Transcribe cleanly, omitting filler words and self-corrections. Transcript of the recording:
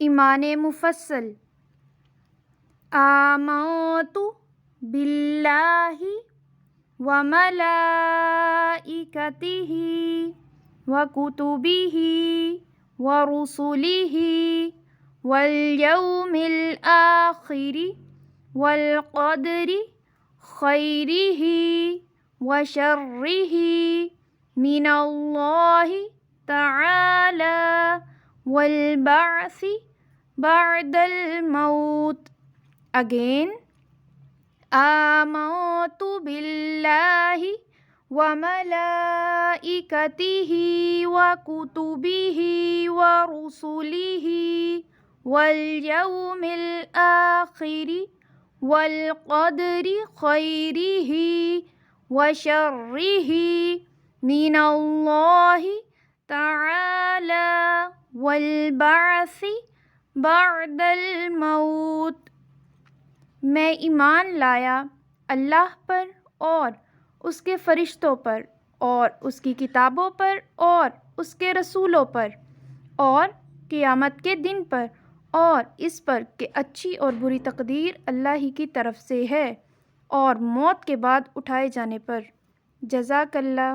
ईमान मुफस्सल। आमन्तु बिल्लाहि व मलाइकतिही व कुतुबिही व रुसुलिही वल यौमिल आखिरि वल क़द्रि खैरिही व शर्रिही मिनल्लाहि तआला वल बअसी बअदल मौत। अगेन, आमन्तु बिल्लाहि व मलाइकतिही व कुतुबिही व रुसुलिही वल यौमिल आखिरि वल क़द्रि खैरिही व शर्रिही मिनल्लाहि तआला वल बअसी बअदल मौत। मैं ईमान लाया अल्लाह पर और उसके फ़रिश्तों पर और उसकी किताबों पर और उसके रसूलों पर और क़यामत के दिन पर और इस पर कि अच्छी और बुरी तकदीर अल्लाह ही की तरफ से है और मौत के बाद उठाए जाने पर। जज़ाकल्लाह।